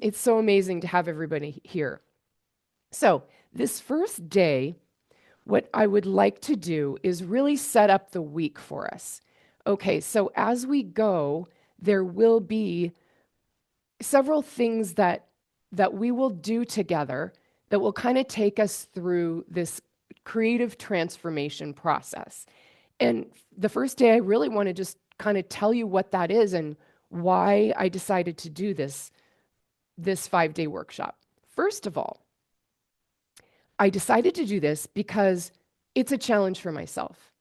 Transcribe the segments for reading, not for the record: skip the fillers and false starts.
It's so amazing to have everybody here. So, this first day, what I would like to do is really set up the week for us. Okay, so as we go, there will be several things that we will do together that will kind of take us through this creative transformation process. And the first day, I really want to just kind of tell you what that is and why I decided to do this 5-day workshop. First of all, I decided to do this because it's a challenge for myself.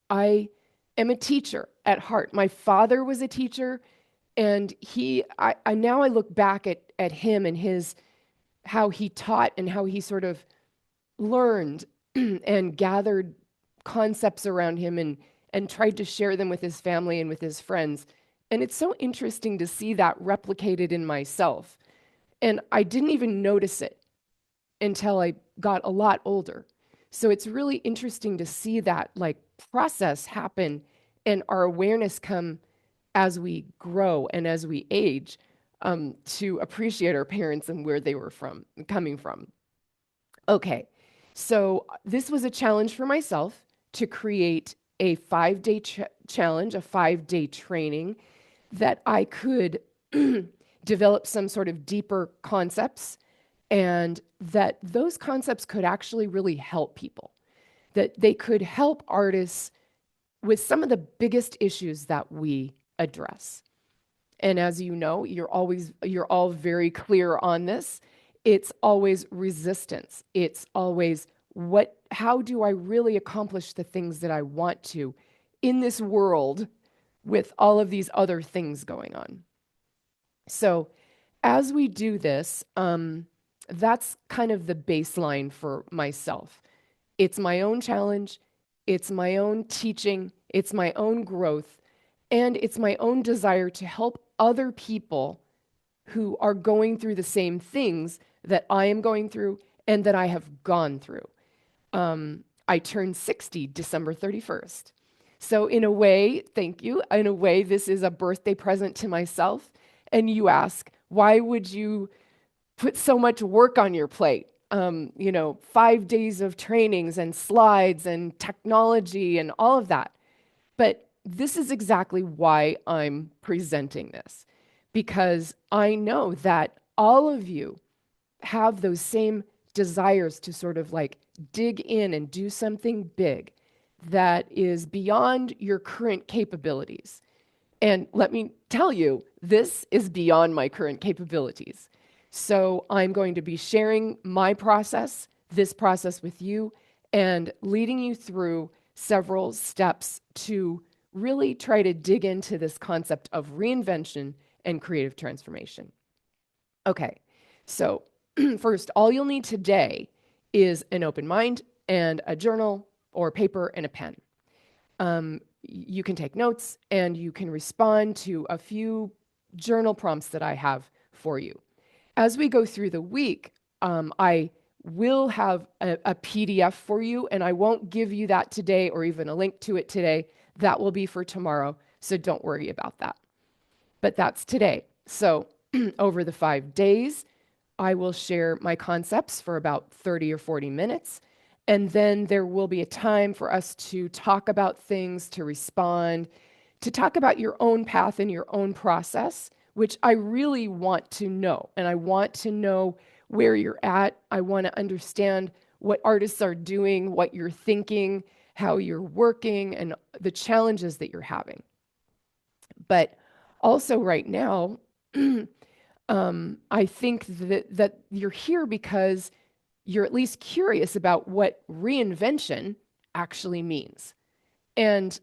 I am a teacher at heart. My father was a teacher, and I now I look back at him and his how he taught and how he sort of learned and gathered concepts around him and tried to share them with his family and with his friends. And it's so interesting to see that replicated in myself. And I didn't even notice it until I got a lot older. So it's really interesting to see that like process happen and our awareness come as we grow and as we age, to appreciate our parents and where they were coming from. Okay, so this was a challenge for myself to create a 5-day challenge, a 5-day training that I could develop some sort of deeper concepts, and that those concepts could actually really help people, that they could help artists with some of the biggest issues that we address. And as you know, you're all very clear on this. It's always resistance. It's always how do I really accomplish the things that I want to in this world with all of these other things going on? So as we do this, that's kind of the baseline for myself. It's my own challenge, it's my own teaching, it's my own growth, and it's my own desire to help other people who are going through the same things that I am going through and that I have gone through. I turned 60 December 31st. So in a way, thank you. In a way, this is a birthday present to myself. And you ask, why would you put so much work on your plate? 5 days of trainings and slides and technology and all of that. But this is exactly why I'm presenting this, because I know that all of you have those same desires to sort of like dig in and do something big that is beyond your current capabilities. And let me tell you, this is beyond my current capabilities. So I'm going to be sharing my process, this process with you, and leading you through several steps to really try to dig into this concept of reinvention and creative transformation. Okay, so first, all you'll need today is an open mind and a journal or paper and a pen. You can take notes and you can respond to a few journal prompts that I have for you. As we go through the week, I will have a PDF for you, and I won't give you that today or even a link to it today. That will be for tomorrow, so don't worry about that. But that's today. So over the 5 days, I will share my concepts for about 30 or 40 minutes. And then there will be a time for us to talk about things, to respond, to talk about your own path and your own process, which I really want to know. And I want to know where you're at. I want to understand what artists are doing, what you're thinking, how you're working, and the challenges that you're having. But also right now, I think that you're here because you're at least curious about what reinvention actually means. And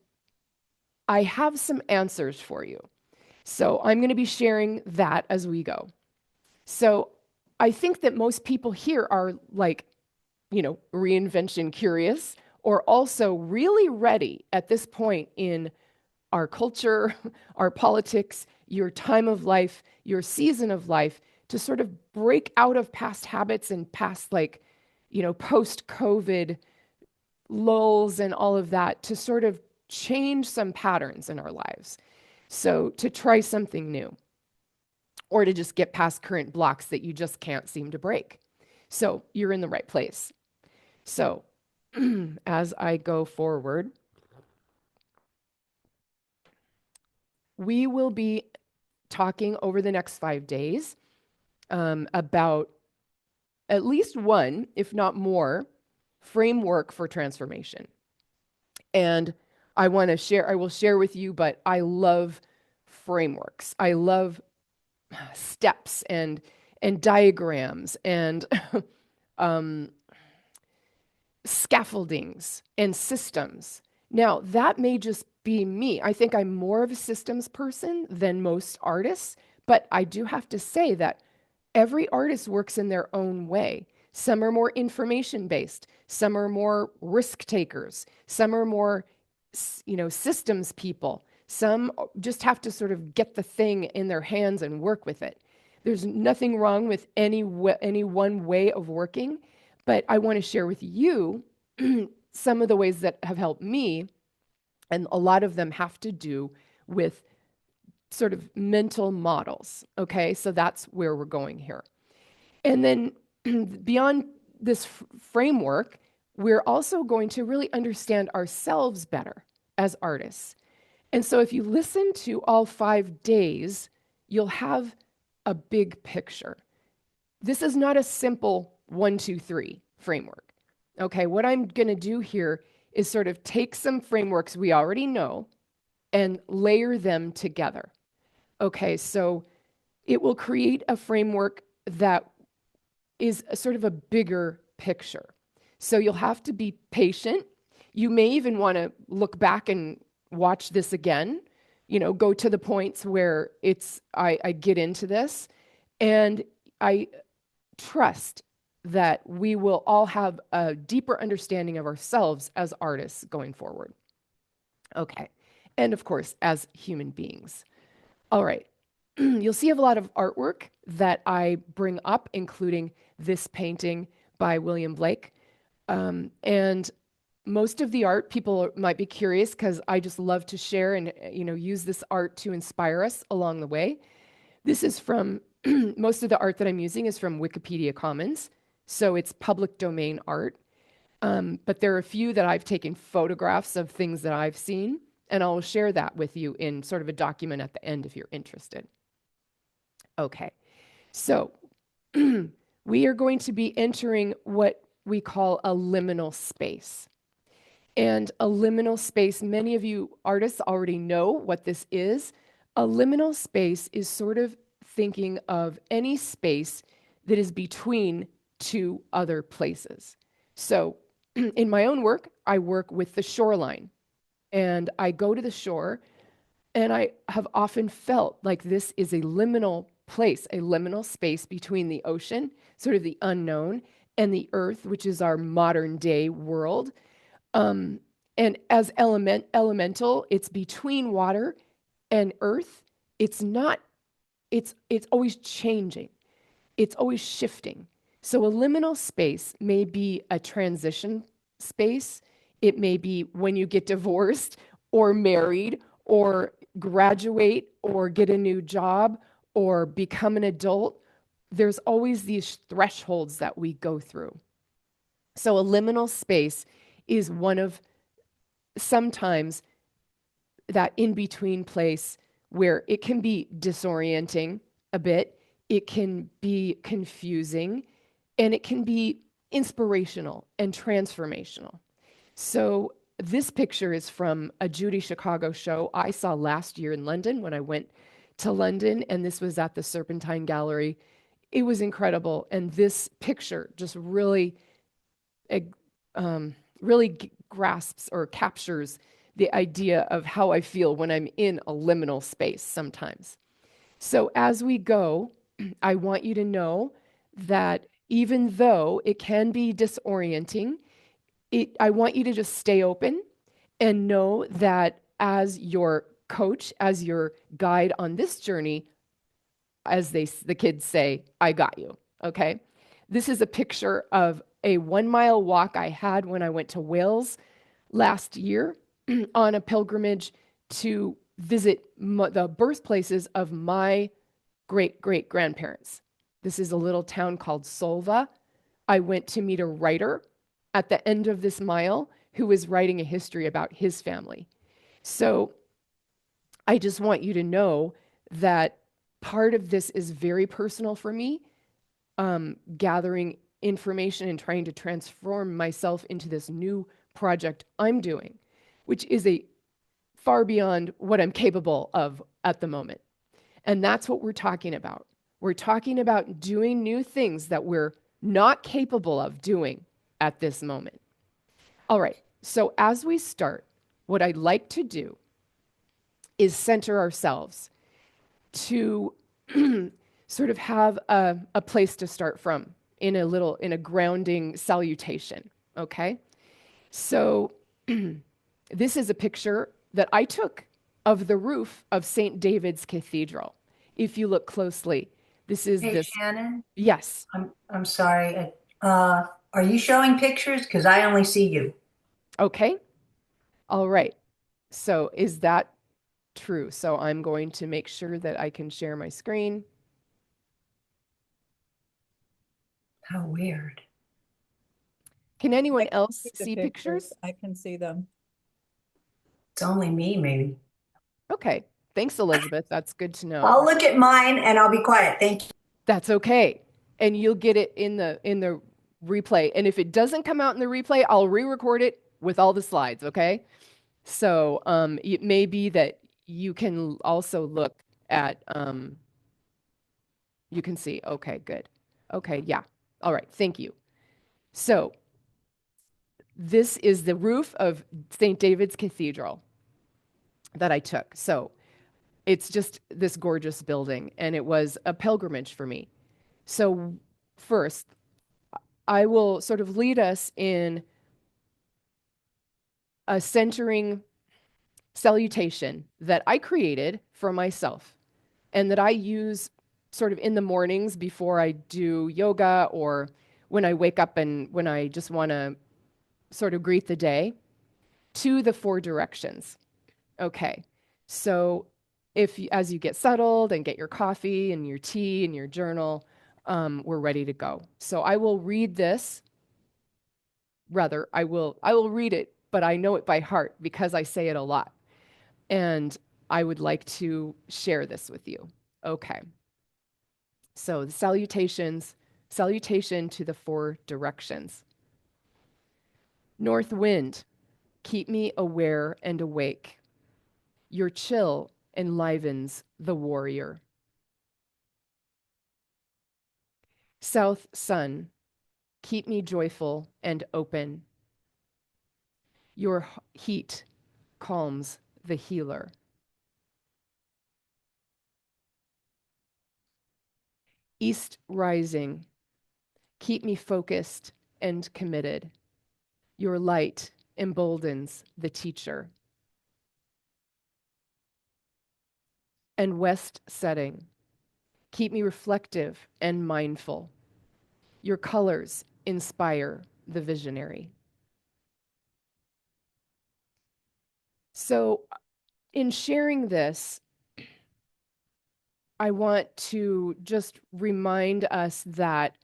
I have some answers for you. So I'm going to be sharing that as we go. So I think that most people here are like, reinvention curious, or also really ready at this point in our culture, our politics, your time of life, your season of life, to sort of break out of past habits and past post-COVID lulls and all of that, to sort of change some patterns in our lives. So to try something new. or to just get past current blocks that you just can't seem to break. So you're in the right place. So as I go forward, we will be talking over the next 5 days about at least one, if not more, framework for transformation. And I will share with you, but I love frameworks. I love steps and diagrams and scaffoldings and systems. Now, that may just be me. I think I'm more of a systems person than most artists, but I do have to say that every artist works in their own way. Some are more information based, some are more risk takers, some are more, systems people. Some just have to sort of get the thing in their hands and work with it. There's nothing wrong with any one way of working, but I want to share with you some of the ways that have helped me, and a lot of them have to do with sort of mental models. Okay, so that's where we're going here. And then beyond this framework, we're also going to really understand ourselves better as artists. And so if you listen to all 5 days, you'll have a big picture. This is not a simple 1, 2, 3 framework. Okay, what I'm going to do here is sort of take some frameworks we already know and layer them together. Okay, so it will create a framework that is a sort of a bigger picture. So you'll have to be patient. You may even want to look back and watch this again, go to the points where I get into this. And I trust that we will all have a deeper understanding of ourselves as artists going forward. Okay. And of course, as human beings. All right. You'll see a lot of artwork that I bring up, including this painting by William Blake. And most of the art, people might be curious because I just love to share and use this art to inspire us along the way. This is from, most of the art that I'm using is from Wikipedia Commons. So it's public domain art. But there are a few that I've taken photographs of things that I've seen, and I'll share that with you in sort of a document at the end if you're interested. Okay, so we are going to be entering what we call a liminal space. And a liminal space, many of you artists already know what this is. A liminal space is sort of thinking of any space that is between two other places. So in my own work, I work with the shoreline, and I go to the shore, and I have often felt like this is a liminal place, a liminal space between the ocean, sort of the unknown, and the earth, which is our modern day world. And as elemental, it's between water and earth. It's always changing. It's always shifting. So a liminal space may be a transition space. It may be when you get divorced or married or graduate or get a new job or become an adult. There's always these thresholds that we go through. So a liminal space is one of sometimes that in-between place where it can be disorienting a bit, it can be confusing, and it can be inspirational and transformational. So this picture is from a Judy Chicago show I saw last year in London when I went to London, and this was at the Serpentine Gallery. It was incredible, and this picture just really grasps or captures the idea of how I feel when I'm in a liminal space sometimes. So as we go, I want you to know that even though it can be disorienting, I want you to just stay open and know that as your coach, as your guide on this journey, as the kids say, I got you, okay? This is a picture of a 1-mile walk I had when I went to Wales last year on a pilgrimage to visit the birthplaces of my great-great-grandparents. This is a little town called Solva. I went to meet a writer at the end of this mile who was writing a history about his family. So I just want you to know that part of this is very personal for me, gathering information and trying to transform myself into this new project I'm doing, which is a far beyond what I'm capable of at the moment. And that's what we're talking about. We're talking about doing new things that we're not capable of doing at this moment. All right. So as we start, what I'd like to do is center ourselves to sort of have a place to start from in a grounding salutation. Okay. So this is a picture that I took of the roof of St. David's Cathedral. If you look closely, this is Hey, this. Shannon, Yes. I'm sorry. Are you showing pictures? Because I only see you. Okay. All right. So is that true? So I'm going to make sure that I can share my screen. How weird. Can I anyone can else see the see pictures. pictures? I can see them. It's only me, maybe. Okay. Thanks, Elizabeth. That's good to know. I'll look at mine and I'll be quiet. Thank you. That's okay. And you'll get it in the replay. And if it doesn't come out in the replay, I'll re-record it with all the slides, okay? So it may be that you can also look at you can see. Okay, good. Okay, yeah. All right, thank you. So this is the roof of St. David's Cathedral that I took. So it's just this gorgeous building, and it was a pilgrimage for me. So first, I will sort of lead us in a centering salutation that I created for myself and that I use sort of in the mornings before I do yoga or when I wake up and when I just want to sort of greet the day to the four directions. Okay. So as you get settled and get your coffee and your tea and your journal, we're ready to go. So I will read this. Rather, I will read it, but I know it by heart because I say it a lot. And I would like to share this with you. Okay. So the salutation to the four directions. North wind, keep me aware and awake. Your chill enlivens the warrior. South sun, keep me joyful and open. Your heat calms the healer. East rising, keep me focused and committed. Your light emboldens the teacher. And west setting, keep me reflective and mindful. Your colors inspire the visionary. So, in sharing this, I want to just remind us that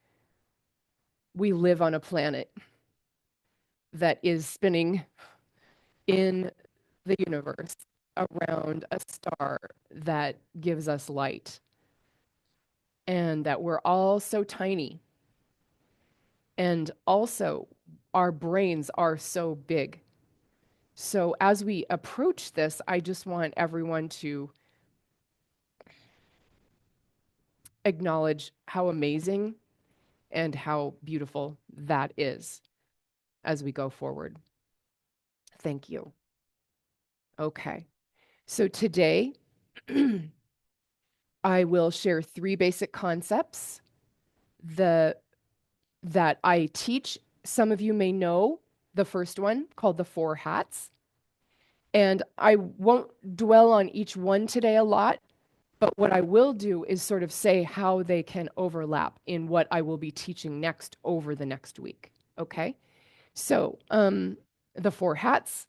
we live on a planet that is spinning in the universe around a star that gives us light, and that we're all so tiny. And also, our brains are so big. So, as we approach this, I just want everyone to acknowledge how amazing and how beautiful that is as we go forward. Thank you. Okay. So today, I will share three basic concepts that I teach. Some of you may know the first one called the four hats. And I won't dwell on each one today a lot, but what I will do is sort of say how they can overlap in what I will be teaching next over the next week. Okay. So the four hats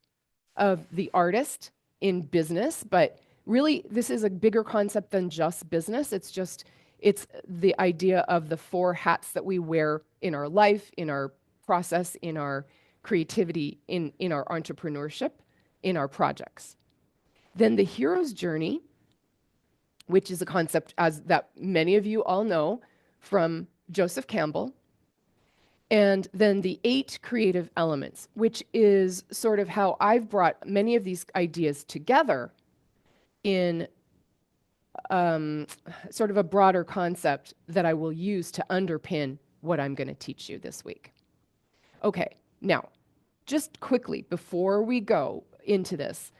of the artist in business, but really, this is a bigger concept than just business. It's the idea of the four hats that we wear in our life, in our process, in our creativity, in our entrepreneurship, in our projects. Then the hero's journey, which is a concept as that many of you all know from Joseph Campbell. And then the 8 creative elements, which is sort of how I've brought many of these ideas together in sort of a broader concept that I will use to underpin what I'm going to teach you this week. Okay, now, just quickly before we go into this,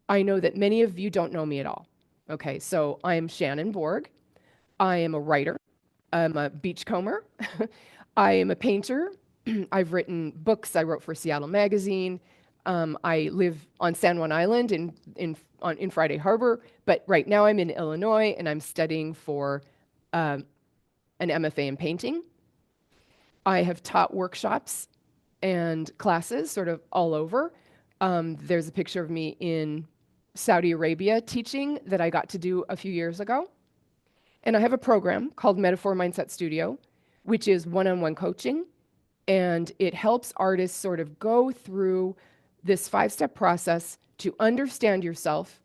I know that many of you don't know me at all. Okay, so I am Shannon Borg. I am a writer. I'm a beachcomber. I am a painter. I've written books. I wrote for Seattle Magazine. I live on San Juan Island in Friday Harbor, but right now I'm in Illinois and I'm studying for an MFA in painting. I have taught workshops and classes sort of all over. There's a picture of me in Saudi Arabia teaching that I got to do a few years ago. And I have a program called Metaphor Mindset Studio, which is one-on-one coaching. And it helps artists sort of go through this 5-step process to understand yourself,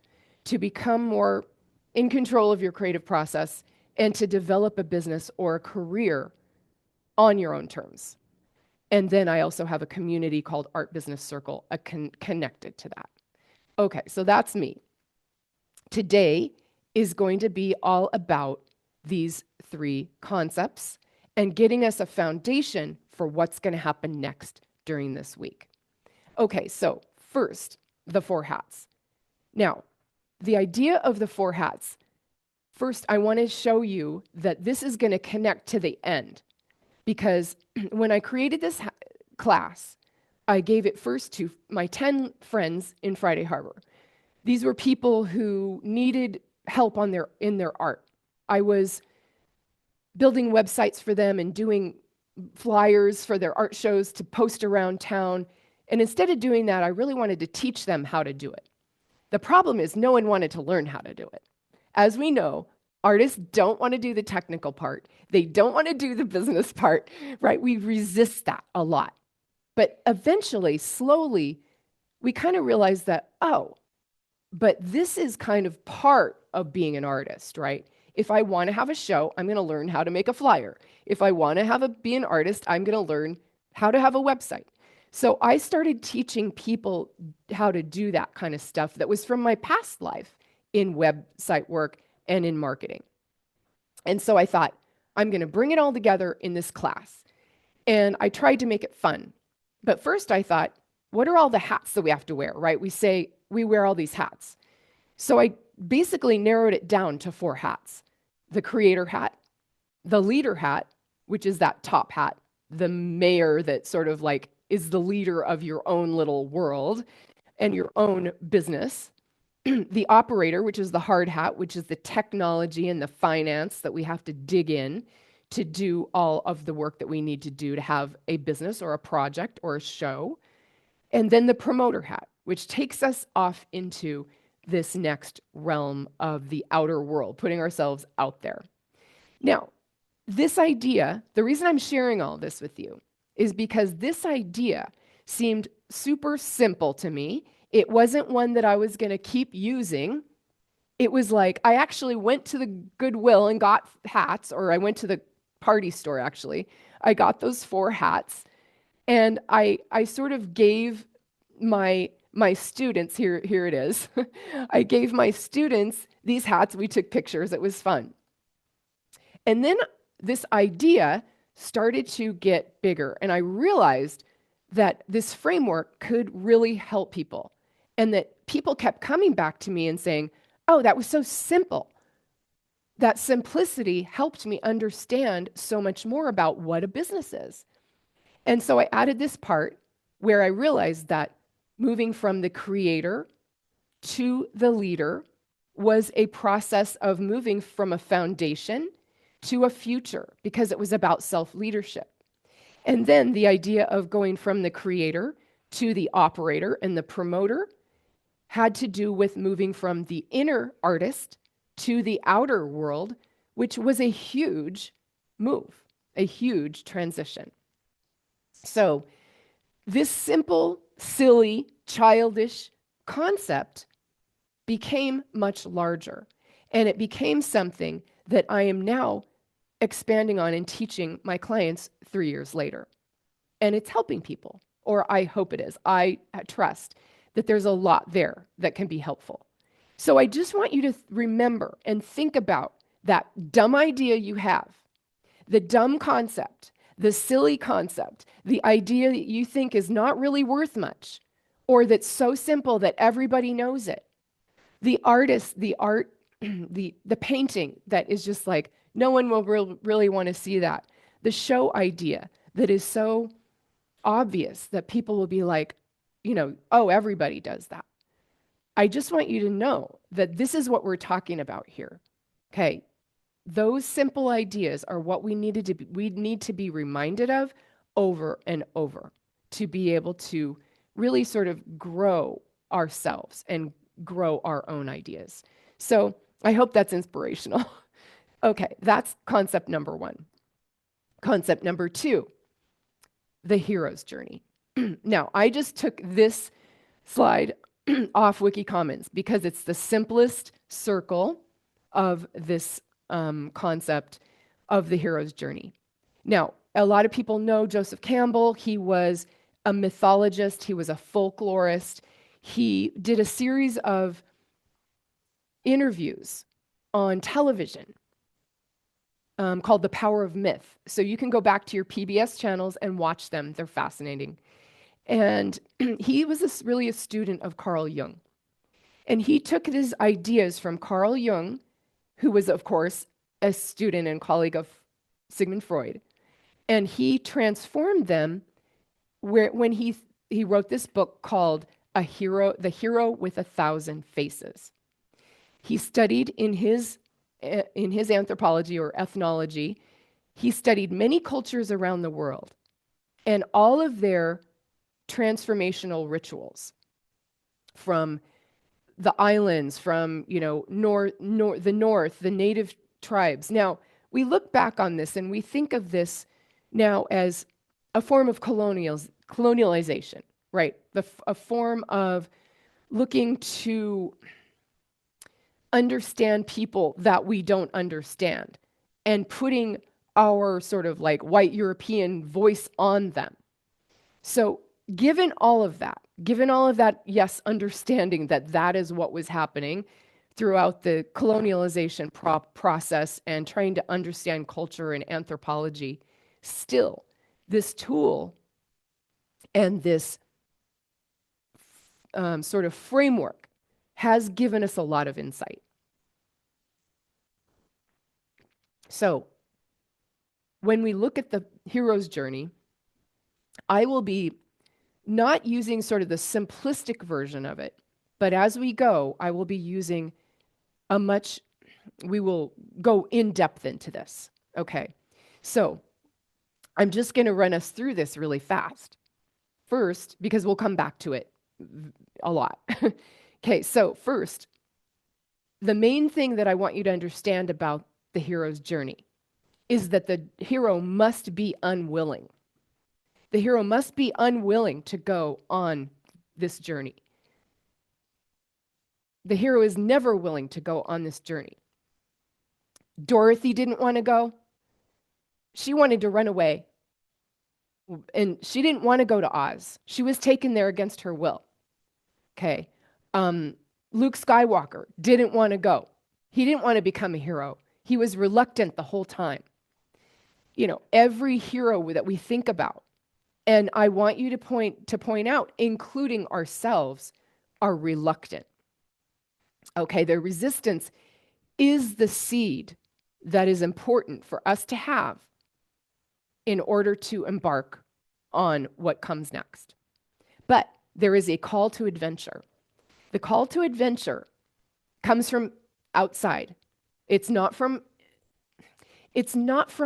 to become more in control of your creative process, and to develop a business or a career on your own terms. And then I also have a community called Art Business Circle connected to that. Okay, so that's me. Today is going to be all about these 3 concepts and getting us a foundation for what's going to happen next during this week. Okay, so first, the 4 hats. Now, the idea of the 4 hats, first, I want to show you that this is going to connect to the end, because when I created this class, I gave it first to my 10 friends in Friday Harbor. These were people who needed help in their art. I was building websites for them and doing flyers for their art shows to post around town. And instead of doing that, I really wanted to teach them how to do it. The problem is no one wanted to learn how to do it. As we know, artists don't want to do the technical part. They don't want to do the business part, right? We resist that a lot. But eventually, slowly, we kind of realize that, oh, but this is kind of part of being an artist, right? If I want to have a show, I'm going to learn how to make a flyer. If I want to be an artist, I'm going to learn how to have a website. So I started teaching people how to do that kind of stuff that was from my past life in website work and in marketing. And so I thought, I'm going to bring it all together in this class. And I tried to make it fun. But first I thought, what are all the hats that we have to wear, right? We say we wear all these hats. So I basically narrowed it down to 4 hats. The creator hat, the leader hat, which is that top hat, the mayor that sort of like is the leader of your own little world and your own business. The operator, which is the hard hat, which is the technology and the finance that we have to dig in to do all of the work that we need to do to have a business or a project or a show. And then the promoter hat, which takes us off into this next realm of the outer world, putting ourselves out there. Now, this idea, the reason I'm sharing all this with you is because this idea seemed super simple to me. It wasn't one that I was going to keep using. It was like, I actually went to the Goodwill and got hats, or I went to the party store, actually. I got those 4 hats, and I sort of gave my students, here it is. I gave my students these hats. We took pictures. It was fun. And then this idea started to get bigger, and I realized that this framework could really help people, and that people kept coming back to me and saying, oh, that was so simple. That simplicity helped me understand so much more about what a business is. And so I added this part where I realized that moving from the creator to the leader was a process of moving from a foundation to a future, because it was about self-leadership. And then the idea of going from the creator to the operator and the promoter had to do with moving from the inner artist to the outer world, which was a huge move, a huge transition. So, this simple, silly, childish concept became much larger. And it became something that I am now expanding on and teaching my clients 3 years later. And it's helping people, or I hope it is. I trust that there's a lot there that can be helpful. So I just want you to remember and think about that dumb idea you have, the dumb concept, the silly concept, the idea that you think is not really worth much, or that's so simple that everybody knows it. The artist, the art, the painting that is just like, no one will really want to see that. The show idea that is so obvious that people will be like, oh, everybody does that. I just want you to know that this is what we're talking about here. Okay. Those simple ideas are what we need to be reminded of over and over to be able to really sort of grow ourselves and grow our own ideas. So I hope that's inspirational. Okay, that's concept number 1. Concept number 2, the hero's journey. Now, I just took this slide off Wiki Commons because it's the simplest circle of this concept of the hero's journey. Now, a lot of people know Joseph Campbell. He was a mythologist. He was a folklorist. He did a series of interviews on television called The Power of Myth. So you can go back to your PBS channels and watch them. They're fascinating. And he was really a student of Carl Jung. And he took his ideas from Carl Jung, who was, of course, a student and colleague of Sigmund Freud, and he transformed them when he wrote this book called The Hero with 1,000 Faces. He studied in his anthropology or ethnology, he studied many cultures around the world and all of their transformational rituals, from the islands, from the north, the native tribes. Now, we look back on this and we think of this now as a form of colonialization, right? A form of looking to understand people that we don't understand and putting our sort of like white European voice on them. So given all of that, yes, understanding that that is what was happening throughout the colonialization process and trying to understand culture and anthropology, still, this tool and this sort of framework has given us a lot of insight. So when we look at the hero's journey, I will be not using sort of the simplistic version of it, but as we go, I will be using we will go in depth into this. Okay. So I'm just going to run us through this really fast. First, because we'll come back to it a lot. Okay. So first, the main thing that I want you to understand about the hero's journey is that the hero must be unwilling. The hero must be unwilling to go on this journey. The hero is never willing to go on this journey. Dorothy didn't want to go. She wanted to run away. And she didn't want to go to Oz. She was taken there against her will. Okay. Luke Skywalker didn't want to go. He didn't want to become a hero. He was reluctant the whole time. Every hero that we think about, and I want you to point out, including ourselves, are reluctant. Okay, the resistance is the seed that is important for us to have in order to embark on what comes next. But there is a call to adventure. The call to adventure comes from outside. It's not from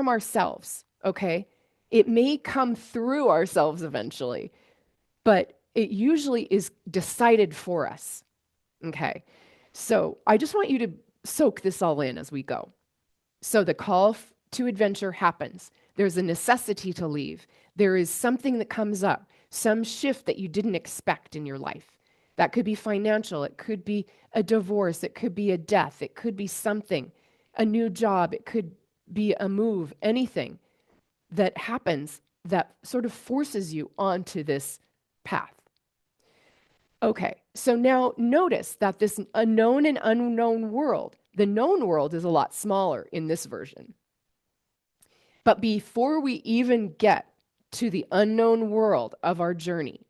ourselves, okay? It may come through ourselves eventually, but it usually is decided for us. Okay. So I just want you to soak this all in as we go. So the to adventure happens. There's a necessity to leave. There is something that comes up, some shift that you didn't expect in your life. That could be financial, it could be a divorce, it could be a death, it could be something, a new job, it could be a move, anything that happens that sort of forces you onto this path. Okay, so now notice that this known and unknown world, the known world is a lot smaller in this version. But before we even get to the unknown world of our journey,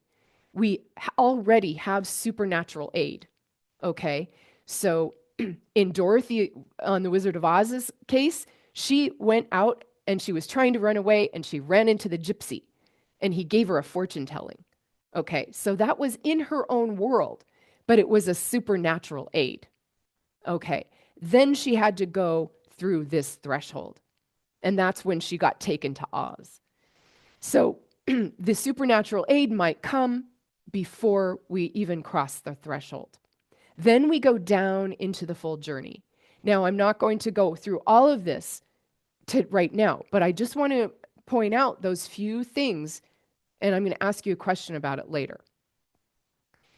we already have supernatural aid. Okay, so in Dorothy on the Wizard of Oz's case, she went out and she was trying to run away and she ran into the gypsy and he gave her a fortune telling. Okay, so that was in her own world, but it was a supernatural aid. Okay, then she had to go through this threshold, and that's when she got taken to Oz. So the supernatural aid might come before we even cross the threshold. Then we go down into the full journey. Now, I'm not going to go through all of this right now, but I just want to point out those few things, and I'm going to ask you a question about it later.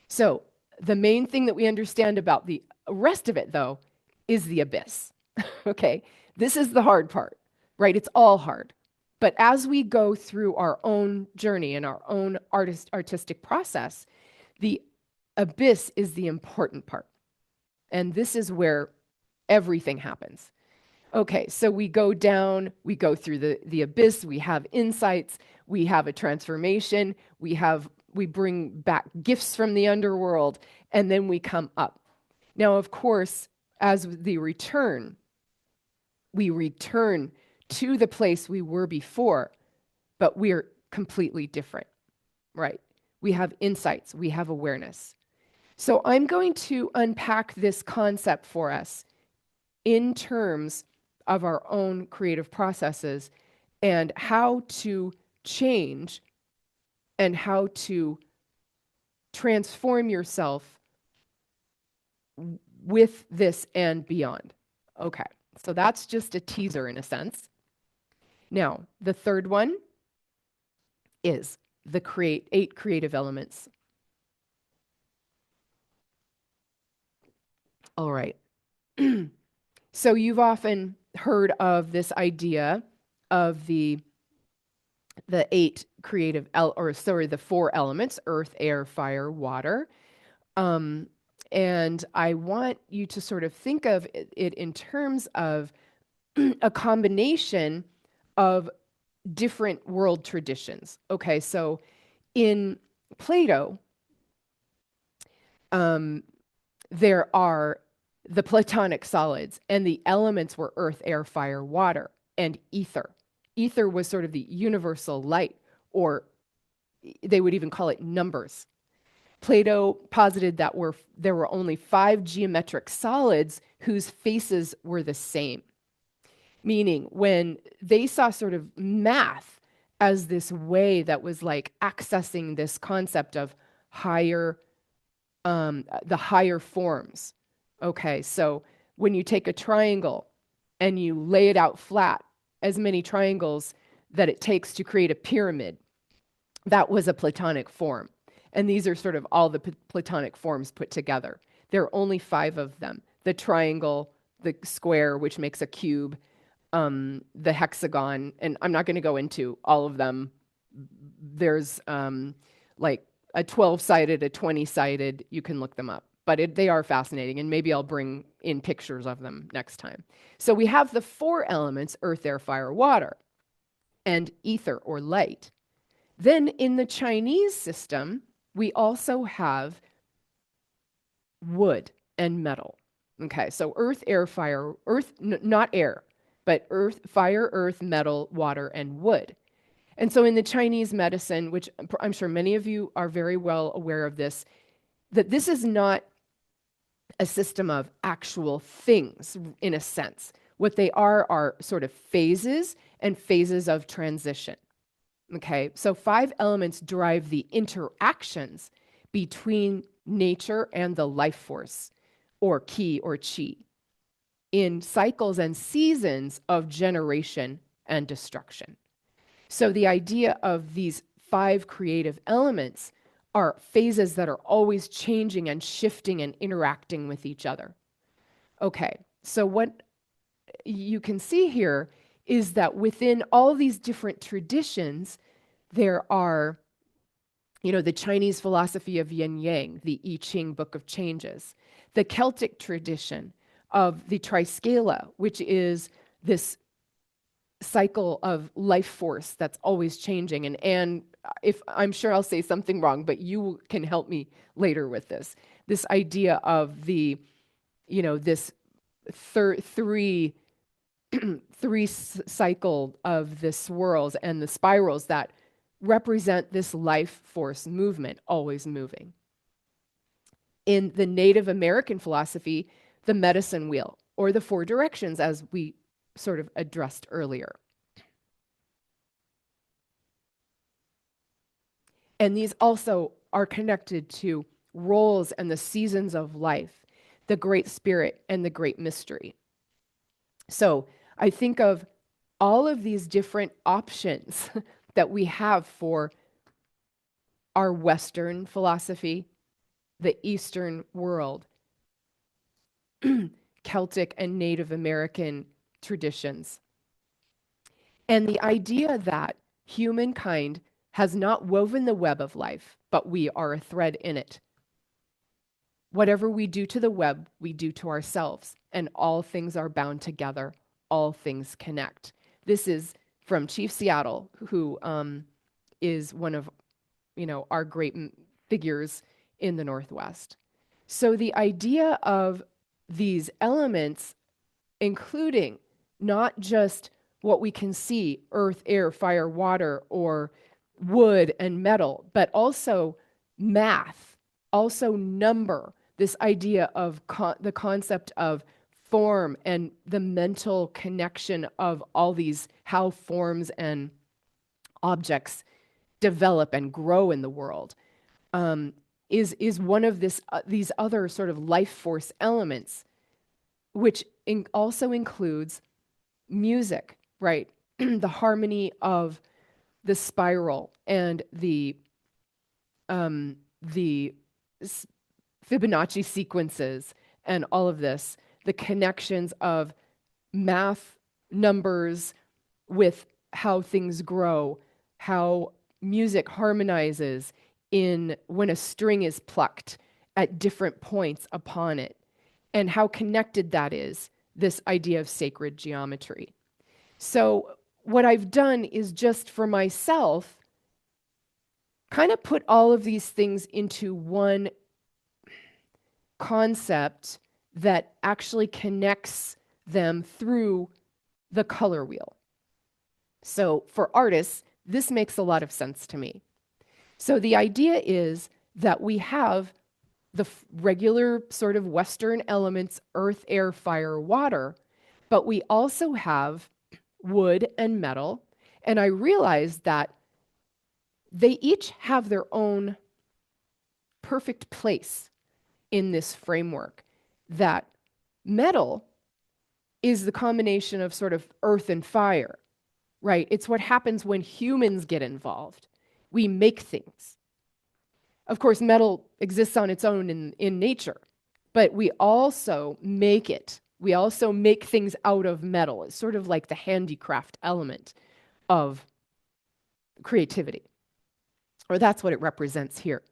So the main thing that we understand about the rest of it, though, is the abyss. Okay, this is the hard part, right? It's all hard. But as we go through our own journey and our own artistic process, the abyss is the important part. And this is where everything happens. Okay, so we go down, we go through the abyss, we have insights, we have a transformation, we bring back gifts from the underworld, and then we come up. Now, of course, as we return to the place we were before, but we're completely different, right? We have insights, we have awareness. So I'm going to unpack this concept for us in terms of our own creative processes and how to change and how to transform yourself with this and beyond. Okay, so that's just a teaser in a sense. Now, the third one is the 8 creative elements. All right. So you've often heard of this idea of the 8 creative, the 4 elements, earth, air, fire, water. And I want you to sort of think of it in terms of a combination of different world traditions. Okay, so in Plato, there are the Platonic solids, and the elements were earth, air, fire, water, and ether. Ether was sort of the universal light, or they would even call it numbers. Plato posited that there were only 5 geometric solids whose faces were the same, meaning when they saw sort of math as this way that was like accessing this concept of the higher forms. Okay, so when you take a triangle and you lay it out flat, as many triangles that it takes to create a pyramid, that was a Platonic form. And these are sort of all the Platonic forms put together. There are only 5 of them: the triangle, the square, which makes a cube, the hexagon, and I'm not going to go into all of them. There's like a 12-sided, a 20-sided, you can look them up. But they are fascinating, and maybe I'll bring in pictures of them next time. So we have the 4 elements: earth, air, fire, water, and ether or light. Then in the Chinese system, we also have wood and metal. Okay, so earth, air, fire, not air, but earth, fire, earth, metal, water, and wood. And so in the Chinese medicine, which I'm sure many of you are very well aware of this, that this is not a system of actual things in a sense. What they are sort of phases and phases of transition. Okay, so 5 elements drive the interactions between nature and the life force, or ki or chi, in cycles and seasons of generation and destruction. So the idea of these 5 creative elements are phases that are always changing and shifting and interacting with each other. Okay, so what you can see here is that within all these different traditions, there are, the Chinese philosophy of yin yang, the I Ching Book of Changes, the Celtic tradition of the Triskela, which is this cycle of life force that's always changing. And if I'm sure I'll say something wrong, but you can help me later with this. This idea of the, this three cycle of the swirls and the spirals that represent this life force movement, always moving. In the Native American philosophy, the medicine wheel, or the 4 directions, as we sort of addressed earlier. And these also are connected to roles and the seasons of life, the Great Spirit and the Great Mystery. So I think of all of these different options that we have for our Western philosophy, the Eastern world, Celtic and Native American traditions. And the idea that humankind has not woven the web of life, but we are a thread in it. Whatever we do to the web, we do to ourselves, and all things are bound together. All things connect. This is from Chief Seattle, who is one of, our great figures in the Northwest. So the idea of these elements, including not just what we can see, earth, air, fire, water, or wood and metal, but also math, also number, this idea of the concept of form and the mental connection of all these, how forms and objects develop and grow in the world, is one of these other sort of life force elements, which also includes music, right? The harmony of the spiral and the Fibonacci sequences and all of this, the connections of math, numbers with how things grow, how music harmonizes in when a string is plucked at different points upon it, and how connected that is, this idea of sacred geometry. So what I've done is just for myself, kind of put all of these things into one concept that actually connects them through the color wheel. So for artists, this makes a lot of sense to me. So the idea is that we have the regular sort of Western elements, earth, air, fire, water, but we also have wood and metal. And I realized that they each have their own perfect place in this framework, that metal is the combination of sort of earth and fire, right? It's what happens when humans get involved. We make things. Of course, metal exists on its own in nature, but we also make it. We also make things out of metal. It's sort of like the handicraft element of creativity, or that's what it represents here.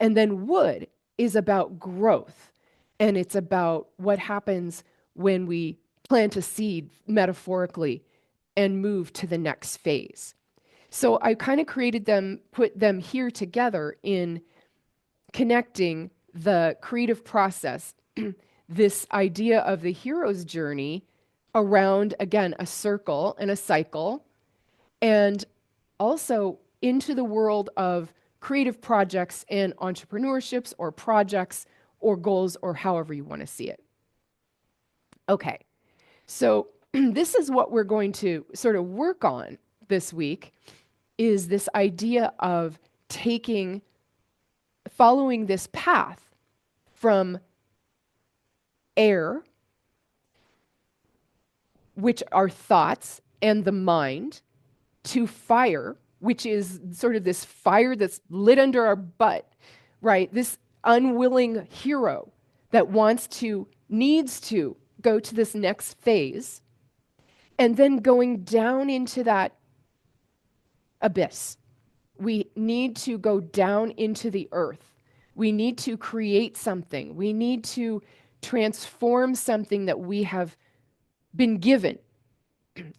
And then wood is about growth, and it's about what happens when we plant a seed metaphorically and move to the next phase. So I kind of created them, put them here together in connecting the creative process, this idea of the hero's journey around, again, a circle and a cycle, and also into the world of creative projects and entrepreneurships or projects or goals or however you want to see it. Okay, so this is what we're going to sort of work on this week, is this idea of following this path from air, which are thoughts and the mind, to fire, which is sort of this fire that's lit under our butt, right? This unwilling hero that needs to go to this next phase, and then going down into that abyss. We need to go down into the earth. We need to create something. We need to transform something that we have been given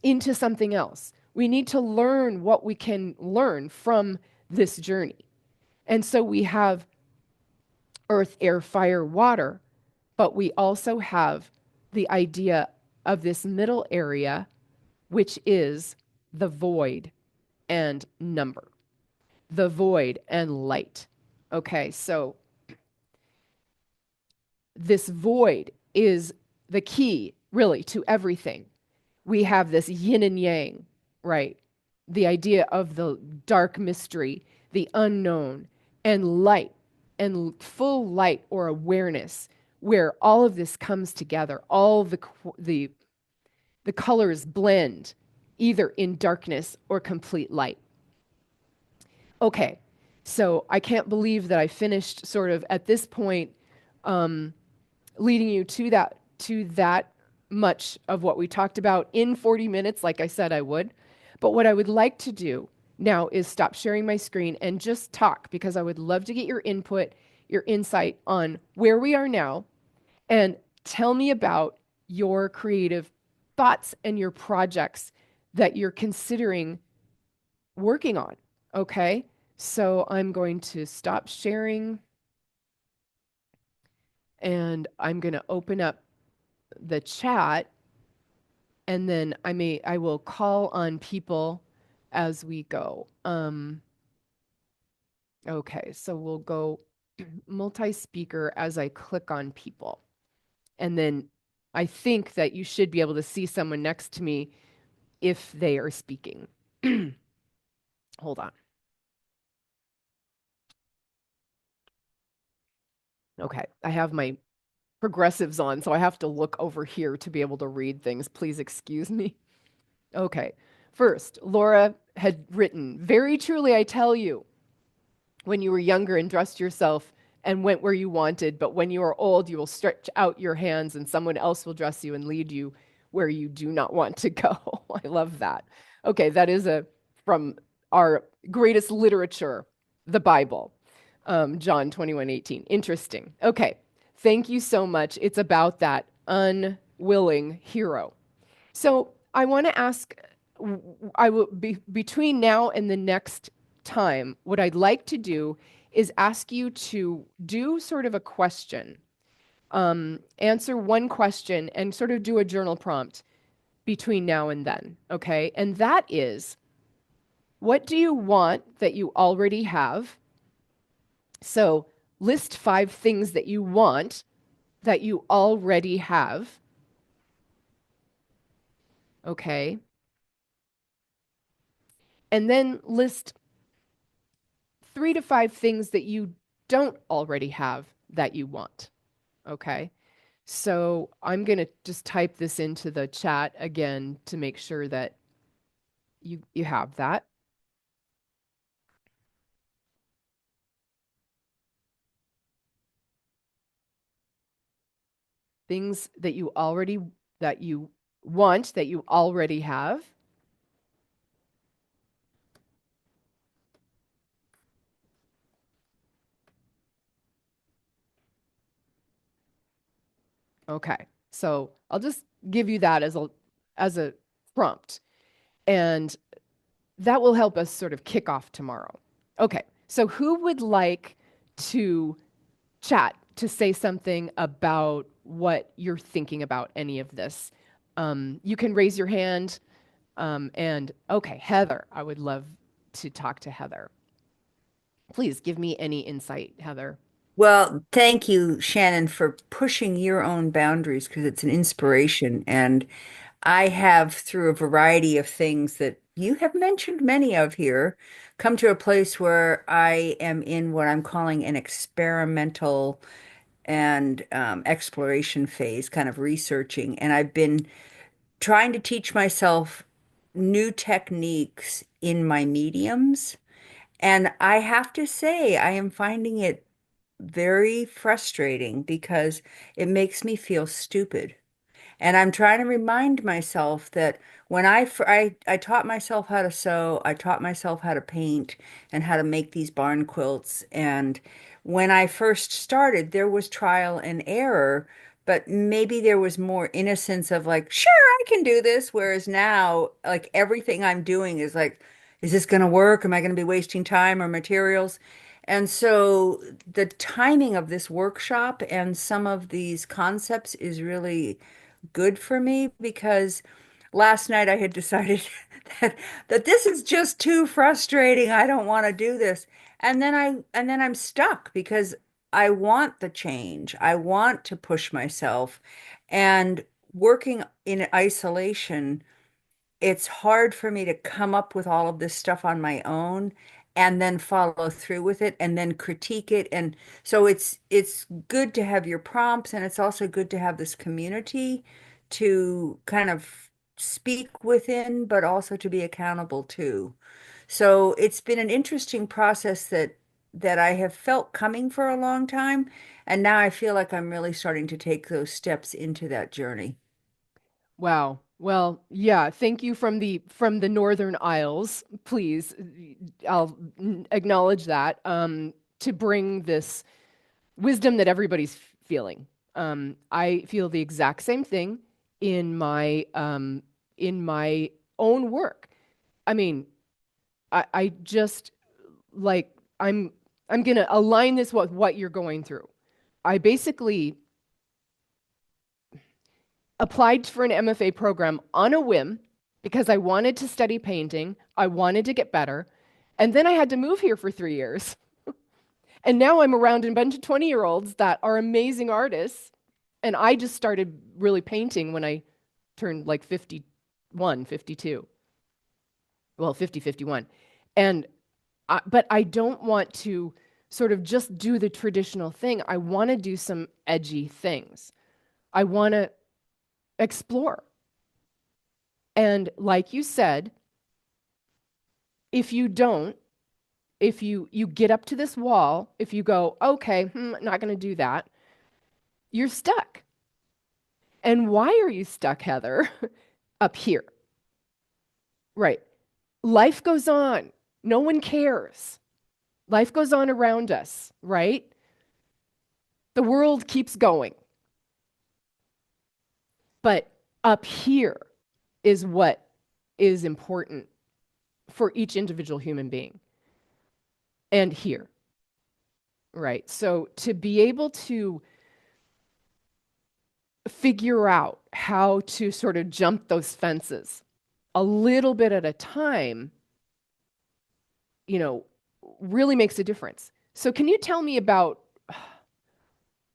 into something else. We need to learn what we can learn from this journey. And so we have earth, air, fire, water, but we also have the idea of this middle area, which is the void and number, the void and light. Okay, so this void is the key, really, to everything. We have this yin and yang, right? The idea of the dark mystery, the unknown, and light, and full light or awareness, where all of this comes together, all the colors blend, either in darkness or complete light. Okay, so I can't believe that I finished sort of at this point, leading you to that much of what we talked about in 40 minutes, like I said I would. But what I would like to do now is stop sharing my screen and just talk, because I would love to get your input, your insight on where we are now, and tell me about your creative thoughts and your projects that you're considering working on. Okay, so I'm going to stop sharing, and I'm going to open up the chat, and then I will call on people as we go. Okay, so we'll go multi-speaker as I click on people. And then I think that you should be able to see someone next to me if they are speaking. Hold on. Okay, I have my progressives on, so I have to look over here to be able to read things. Please excuse me. Okay, first, Laura had written, "Very truly I tell you, when you were younger and dressed yourself and went where you wanted, but when you are old, you will stretch out your hands and someone else will dress you and lead you where you do not want to go." I love that. Okay, that is from our greatest literature, the Bible, John 21:18. Interesting. Okay, thank you so much. It's about that unwilling hero. So I want to ask, I will be between now and the next time, what I'd like to do is ask you to do sort of a question, answer one question and sort of do a journal prompt between now and then. Okay. And that is, what do you want that you already have? So list 5 things that you want that you already have. Okay. And then list 3 to 5 things that you don't already have that you want. Okay. So I'm going to just type this into the chat again to make sure that you have that. Things that you want that you already have. Okay. So I'll just give you that as a prompt, and that will help us sort of kick off tomorrow. Okay. So who would like to chat to say something about what you're thinking about any of this? You can raise your hand. And okay, Heather, I would love to talk to Heather. Please give me any insight, Heather. Well, thank you, Shannon, for pushing your own boundaries because it's an inspiration. And I have, through a variety of things that you have mentioned many of here, come to a place where I am in what I'm calling an experimental and exploration phase, kind of researching. And I've been trying to teach myself new techniques in my mediums. And I have to say, I am finding it very frustrating because it makes me feel stupid. And I'm trying to remind myself that when I taught myself how to sew, I taught myself how to paint and how to make these barn quilts. And when I first started, there was trial and error, but maybe there was more innocence of like, sure, I can do this. Whereas now, like everything I'm doing is like, is this going to work? Am I going to be wasting time or materials? And so the timing of this workshop and some of these concepts is really good for me because last night I had decided that this is just too frustrating. I don't want to do this. And then I'm stuck because I want the change. I want to push myself. And working in isolation, it's hard for me to come up with all of this stuff on my own and then follow through with it and then critique it. And so it's good to have your prompts, and it's also good to have this community to kind of speak within, but also to be accountable to. So it's been an interesting process that I have felt coming for a long time, and now I feel like I'm really starting to take those steps into that journey. Wow. Well, yeah, thank you from the Northern Isles. Please, I'll acknowledge that to bring this wisdom that everybody's feeling. I feel the exact same thing in my own work. I mean, I just like I'm gonna align this with what you're going through. I basically applied for an MFA program on a whim because I wanted to study painting. I wanted to get better. And then I had to move here for 3 years. And now I'm around a bunch of 20-year-olds that are amazing artists. And I just started really painting when I turned like 51, 52. Well, 50, 51. And but I don't want to sort of just do the traditional thing. I want to do some edgy things. I want to explore. And like you said, if you don't, if you get up to this wall, if you go, okay, not going to do that, you're stuck. And why are you stuck, Heather? Up here. Right. Life goes on. No one cares. Life goes on around us, right? The world keeps going. But up here is what is important for each individual human being. And here, right? So to be able to figure out how to sort of jump those fences a little bit at a time, you know, really makes a difference. So can you tell me about,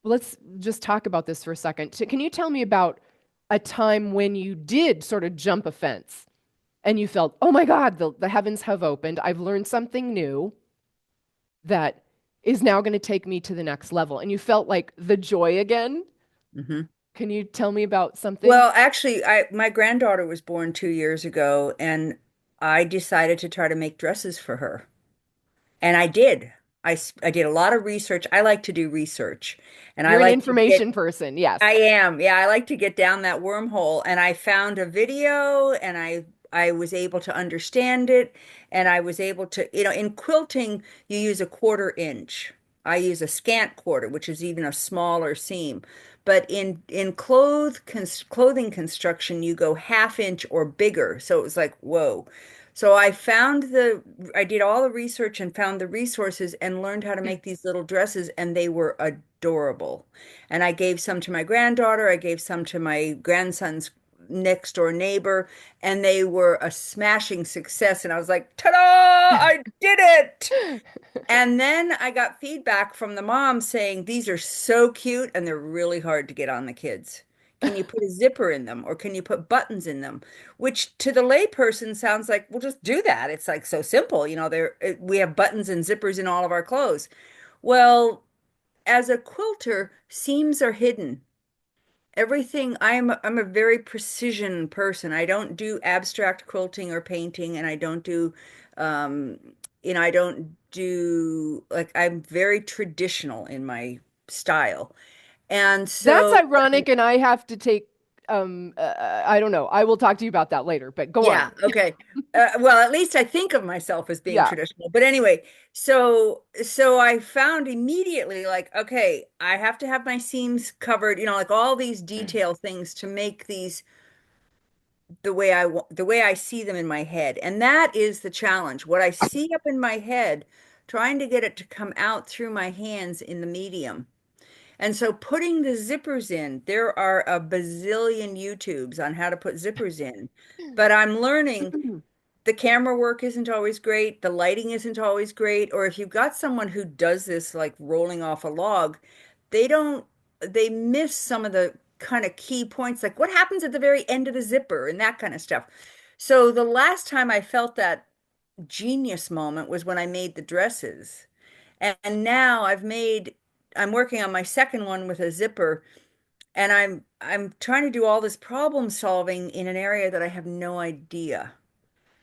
let's just talk about this for a second. So can you tell me about a time when you did sort of jump a fence and you felt, oh my God, the heavens have opened. I've learned something new that is now going to take me to the next level. And you felt like the joy again. Mhm. Can you tell me about something? Well, actually, my granddaughter was born 2 years ago, and I decided to try to make dresses for her. And I did. I did a lot of research. I like to do research, and I You're an like to get information person. Yes. I am. Yeah, I like to get down that wormhole. And I found a video and I was able to understand it, and I was able to, in quilting you use a 1/4 inch. I use a scant quarter, which is even a smaller seam. But in clothing construction you go 1/2 inch or bigger. So it was like, whoa. So I did all the research and found the resources and learned how to make these little dresses, and they were adorable. And I gave some to my granddaughter, I gave some to my grandson's next door neighbor, and they were a smashing success. And I was like, ta-da, I did it. And then I got feedback from the mom saying, these are so cute and they're really hard to get on the kids. Can you put a zipper in them or can you put buttons in them? Which to the layperson sounds like, well, just do that. It's like so simple. We have buttons and zippers in all of our clothes. Well, as a quilter, seams are hidden. Everything, I'm a very precision person. I don't do abstract quilting or painting, and I don't do um I don't do like I'm very traditional in my style. And That's so ironic, and I have to take, I don't know. I will talk to you about that later, but go on. yeah, okay. Well, at least I think of myself as being Yeah. traditional. But anyway, so I found immediately like, okay, I have to have my seams covered, like all these detail things to make these the way I see them in my head. And that is the challenge. What I see up in my head, trying to get it to come out through my hands in the medium. And so putting the zippers in, there are a bazillion YouTubes on how to put zippers in. But I'm learning the camera work isn't always great, the lighting isn't always great, or if you've got someone who does this like rolling off a log, they don't, they miss some of the kind of key points, like what happens at the very end of the zipper and that kind of stuff. So the last time I felt that genius moment was when I made the dresses. And now I'm working on my second one with a zipper, and I'm trying to do all this problem solving in an area that I have no idea,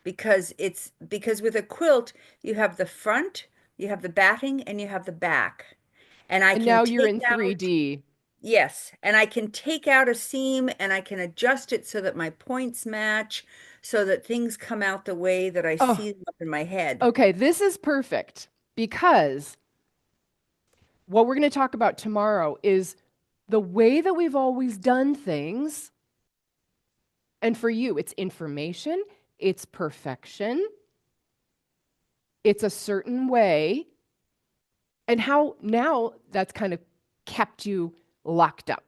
because with a quilt you have the front, you have the batting, and you have the back. And I And can now you're take in out, 3D. yes, and I can take out a seam and I can adjust it so that my points match, so that things come out the way that I Oh, see them up in my head. okay. This is perfect because what we're going to talk about tomorrow is the way that we've always done things. And for you, it's information, it's perfection, it's a certain way, and how now that's kind of kept you locked up,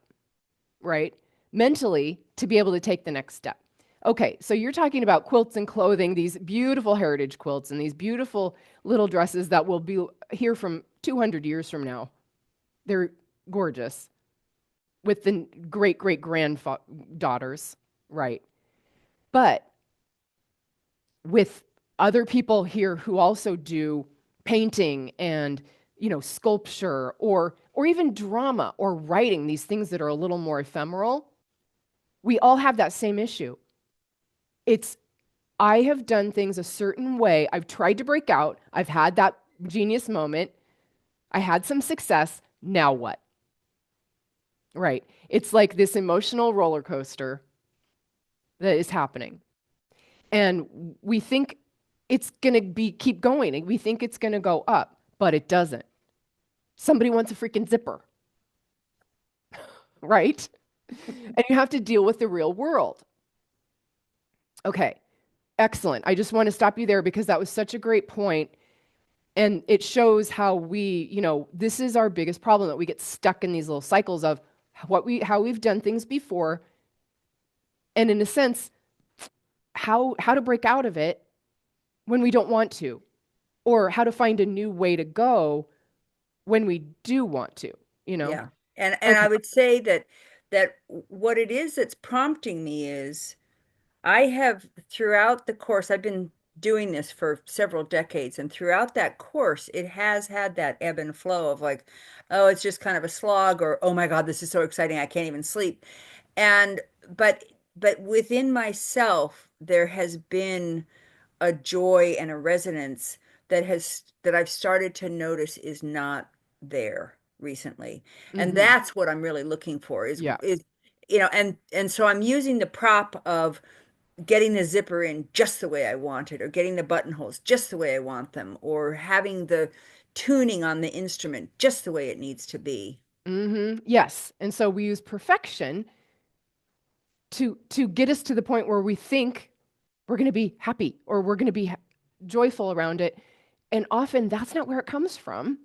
right? Mentally to be able to take the next step. Okay, so you're talking about quilts and clothing, these beautiful heritage quilts and these beautiful little dresses that will be here from 200 years from now. They're gorgeous with the great great granddaughters, right? But with other people here who also do painting and sculpture or even drama or writing, these things that are a little more ephemeral, we all have that same issue. It's I have done things a certain way. I've tried to break out. I've had that genius moment. I had some success. Now what? Right. It's like this emotional roller coaster that is happening. And we think it's going to be keep going and we think it's going to go up, but it doesn't. Somebody wants a freaking zipper, right? And you have to deal with the real world. Okay. Excellent. I just want to stop you there because that was such a great point. And it shows how this is our biggest problem, that we get stuck in these little cycles of how we've done things before. And in a sense, how to break out of it when we don't want to, or how to find a new way to go when we do want to, you know? Yeah. And I Okay. would say that what it is that's prompting me is I have, throughout the course, I've been doing this for several decades, and throughout that course, it has had that ebb and flow of like, oh, it's just kind of a slog, or oh my God, this is so exciting, I can't even sleep. And but but within myself, there has been a joy and a resonance that I've started to notice is not there recently. And Mm-hmm. that's what I'm really looking for Yeah. is and so I'm using the prop of getting the zipper in just the way I want it, or getting the buttonholes just the way I want them, or having the tuning on the instrument just the way it needs to be. Mm-hmm. Yes. And so we use perfection to get us to the point where we think we're going to be happy or we're going to be joyful around it. And often that's not where it comes from.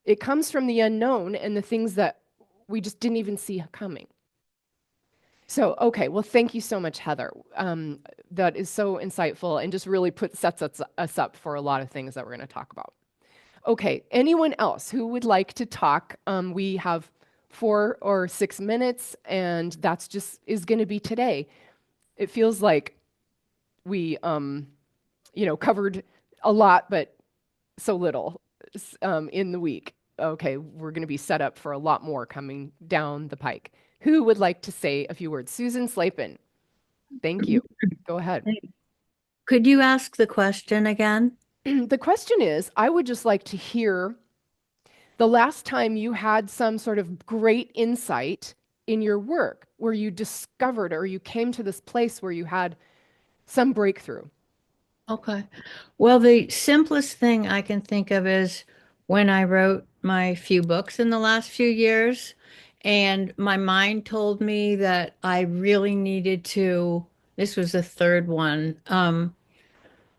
It comes from the unknown and the things that we just didn't even see coming. So, okay, well, thank you so much, Heather. That is so insightful and just really sets us up for a lot of things that we're going to talk about. Okay, anyone else who would like to talk? We have 4 or 6 minutes, and that's just is going to be today. It feels like we, covered a lot, but so little in the week. okay, we're going to be set up for a lot more coming down the pike. Who would like to say a few words? Susan Slapin, thank you. Go ahead. Could you ask the question again? The question is, I would just like to hear the last time you had some sort of great insight in your work where you discovered or you came to this place where you had some breakthrough. Okay. Well, the simplest thing I can think of is when I wrote my few books in the last few years, and my mind told me that I really needed to, this was the third one,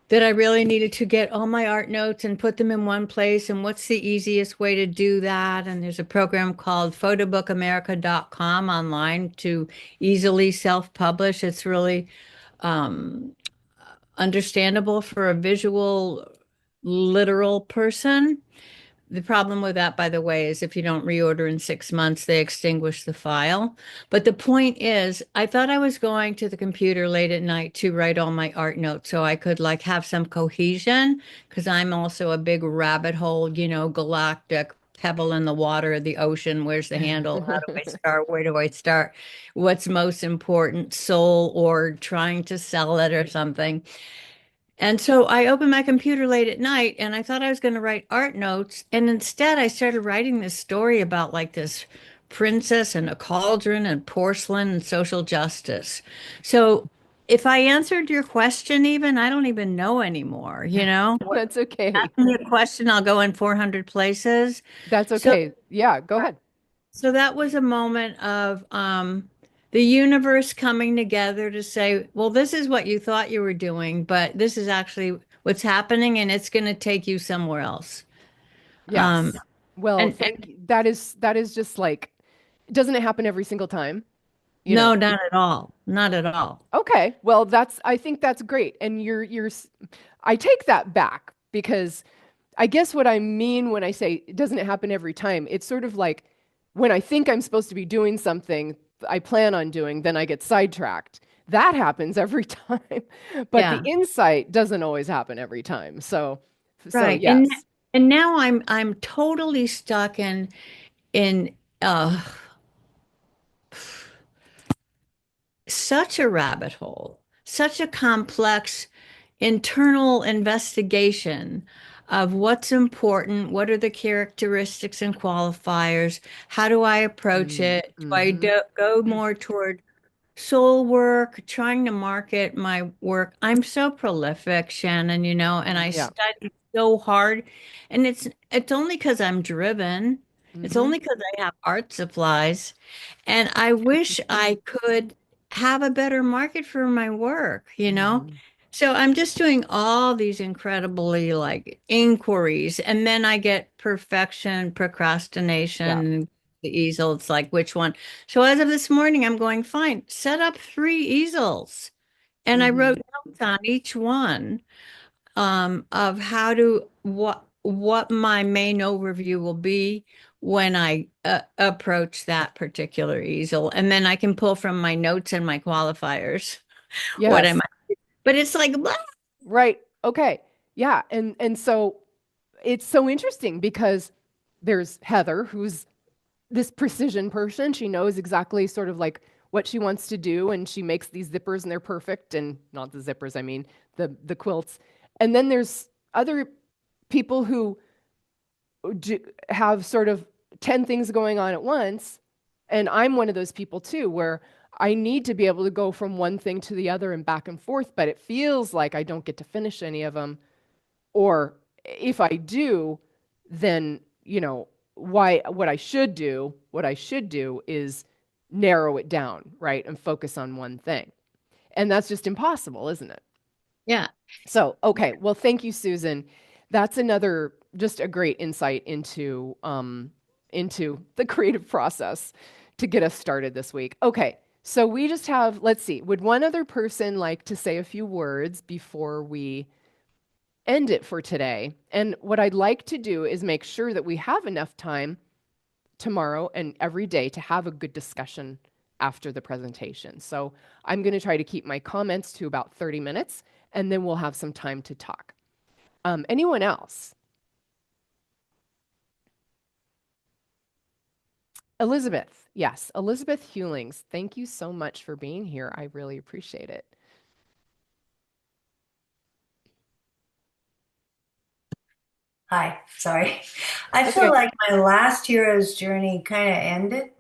that I really needed to get all my art notes and put them in one place. And what's the easiest way to do that? And there's a program called photobookamerica.com online to easily self-publish. It's really um, understandable for a visual, literal person. The problem with that, by the way, is if you don't reorder in 6 months, they extinguish the file. But the point is, I thought I was going to the computer late at night to write all my art notes so I could like have some cohesion, because I'm also a big rabbit hole, galactic pebble in the water, the ocean. Where's the handle? How do I start? Where do I start? What's most important, soul or trying to sell it or something? And so I opened my computer late at night and I thought I was going to write art notes. And instead, I started writing this story about like this princess and a cauldron and porcelain and social justice. So if I answered your question, even, I don't even know anymore, you know? That's okay. Ask me a question, I'll go in 400 places. That's So okay. Yeah, go ahead. so that was a moment of the universe coming together to say, well, this is what you thought you were doing, but this is actually what's happening, and it's going to take you somewhere else. Um, Yes. Well, and thank you. That is just like, doesn't it happen every single time? You know. no, not at all. Not at all. Okay. Well, I think that's great. And I take that back because I guess what I mean when I say, doesn't it happen every time? It's sort of like when I think I'm supposed to be doing something I plan on doing, then I get sidetracked. That happens every time. But the Yeah, insight doesn't always happen every time. So right. And yes. and now I'm totally stuck in such a rabbit hole, such a complex internal investigation of what's important, what are the characteristics and qualifiers, how do I approach it? Do I Mm-hmm. go more toward soul work, trying to market my work? I'm so prolific, Shannon, and I Yeah. study so hard, and it's only because I'm driven. It's Mm-hmm. only because I have art supplies. And I wish I could have a better market for my work, you know? Mm-hmm. So I'm just doing all these incredibly like inquiries, and then I get perfection, Yeah. procrastination, the easel. It's like, which one? So as of this morning, I'm going, fine, set up 3 easels. And I Mm-hmm. wrote notes on each one of how to what my main overview will be when I approach that particular easel, and then I can pull from my notes and my qualifiers what Yes. am I. But it's like, blah. Right. Okay. Yeah. And so it's so interesting because there's Heather, who's this precision person. She knows exactly sort of like what she wants to do, and she makes these zippers and they're perfect. And not the zippers, I mean the quilts. And then there's other people who have sort of 10 things going on at once. And I'm one of those people too, where I need to be able to go from one thing to the other and back and forth, but it feels like I don't get to finish any of them. Or if I do, then, what I should do is narrow it down, right? And focus on one thing. And that's just impossible, isn't it? Yeah. So, okay. Well, thank you, Susan. That's another just a great insight into the creative process to get us started this week. Okay. So we just have, let's see, would one other person like to say a few words before we end it for today? And what I'd like to do is make sure that we have enough time tomorrow and every day to have a good discussion after the presentation. So I'm going to try to keep my comments to about 30 minutes, and then we'll have some time to talk. Anyone else? Elizabeth, yes, Elizabeth Hewlings, thank you so much for being here. I really appreciate it. Hi, sorry. I That's feel okay. like my last hero's journey kind of ended,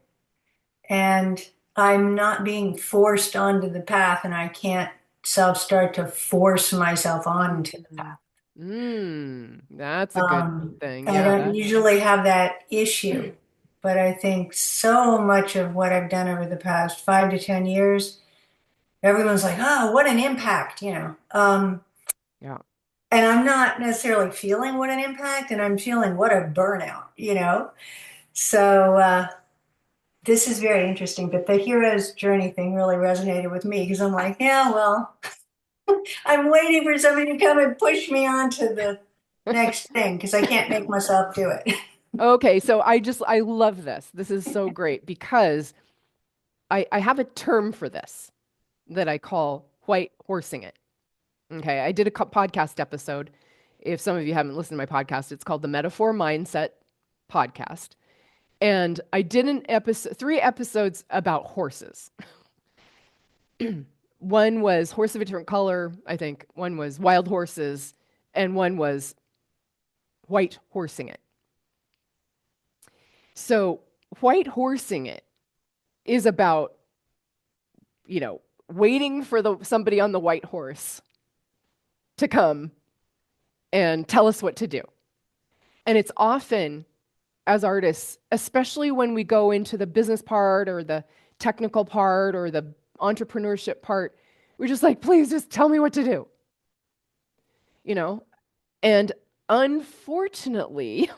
and I'm not being forced onto the path, and I can't start to force myself onto the Mm, path. that's a good thing. I Yeah, don't that. usually have that issue, but I think so much of what I've done over the past 5 to 10 years, everyone's like, "Oh, what an impact," you know. Yeah. And I'm not necessarily feeling what an impact, and I'm feeling what a burnout, you know. So this is very interesting, but the hero's journey thing really resonated with me because I'm like, yeah, well, I'm waiting for somebody to come and push me on to the next thing because I can't make myself do it. Okay, so I love this. This is so great because I have a term for this that I call white horsing it. Okay, I did a podcast episode. If some of you haven't listened to my podcast, it's called the Metaphor Mindset Podcast. And I did an episode, 3 episodes about horses. One was Horse of a Different Color, I think. One was Wild Horses, and one was White Horsing It. So, white horsing it is about, waiting for somebody on the white horse to come and tell us what to do. And it's often as artists, especially when we go into the business part or the technical part or the entrepreneurship part, we're just like, please just tell me what to do. You know? And unfortunately,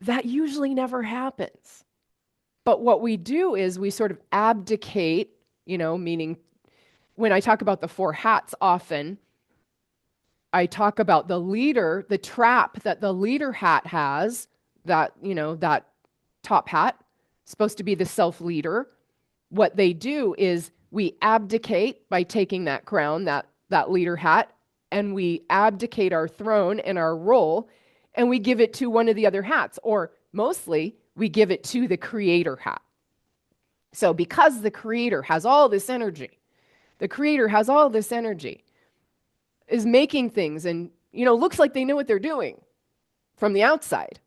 that usually never happens. But what we do is we sort of abdicate, meaning when I talk about the 4 hats often, I talk about the leader, the trap that the leader hat has, that top hat, supposed to be the self-leader. What they do is we abdicate by taking that crown, that leader hat, and we abdicate our throne and our role, and we give it to one of the other hats, or mostly we give it to the creator hat. So because the creator has all this energy, the creator has all this energy, is making things and, looks like they know what they're doing from the outside.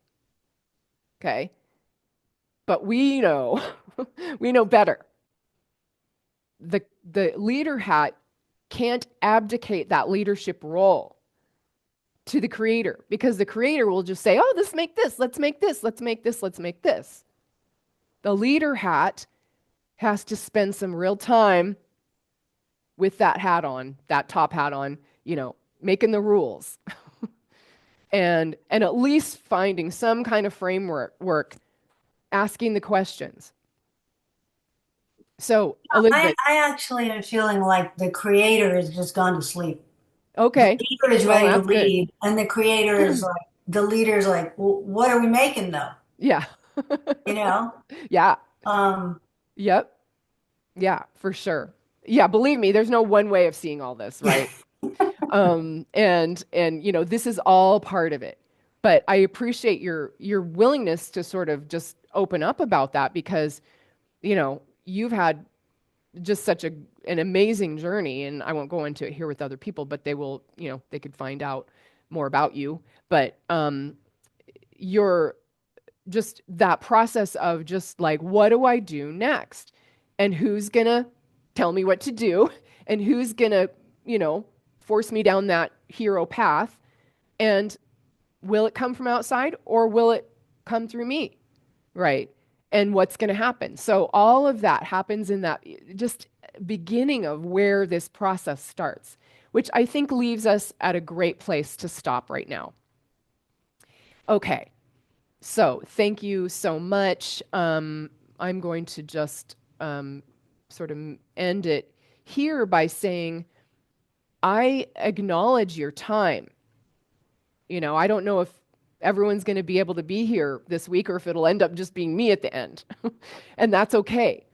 Okay. But we know, we know better. The leader hat can't abdicate that leadership role to the creator because the creator will just say, oh, let's make this, let's make this, let's make this, let's make this. The leader hat has to spend some real time with that hat on, that top hat on, making the rules and at least finding some kind of framework, asking the questions. So, I, Elizabeth, I actually am feeling like the creator has just gone to sleep. The okay, leader is well, ready to that's good. lead, and the creator is like, the leader's like, well, what are we making though? Yeah. You know? Yeah. Um, Yep. Yeah, for sure. Yeah, believe me, there's no one way of seeing all this, right? And this is all part of it. But I appreciate your willingness to sort of just open up about that because, you've had just such an amazing journey, and I won't go into it here with other people, but they will, they could find out more about you. But you're just that process of just like, what do I do next? And who's gonna tell me what to do? And who's gonna, force me down that hero path? And will it come from outside or will it come through me? Right. And what's going to happen? So all of that happens in that just beginning of where this process starts, which I think leaves us at a great place to stop right now. Okay. So thank you so much. I'm going to just sort of end it here by saying, I acknowledge your time. I don't know if everyone's going to be able to be here this week or if it'll end up just being me at the end. And that's okay.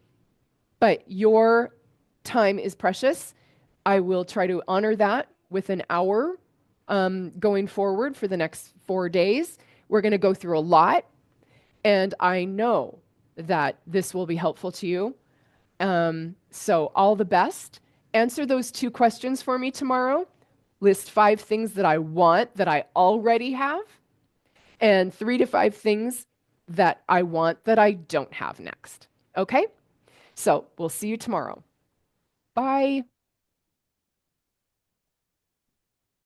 But your time is precious. I will try to honor that with an hour going forward for the next 4 days. We're going to go through a lot. And I know that this will be helpful to you. So all the best. Answer those 2 questions for me tomorrow. List 5 things that I want that I already have, and 3 to 5 things that I want that I don't have next. Okay? So we'll see you tomorrow. Bye.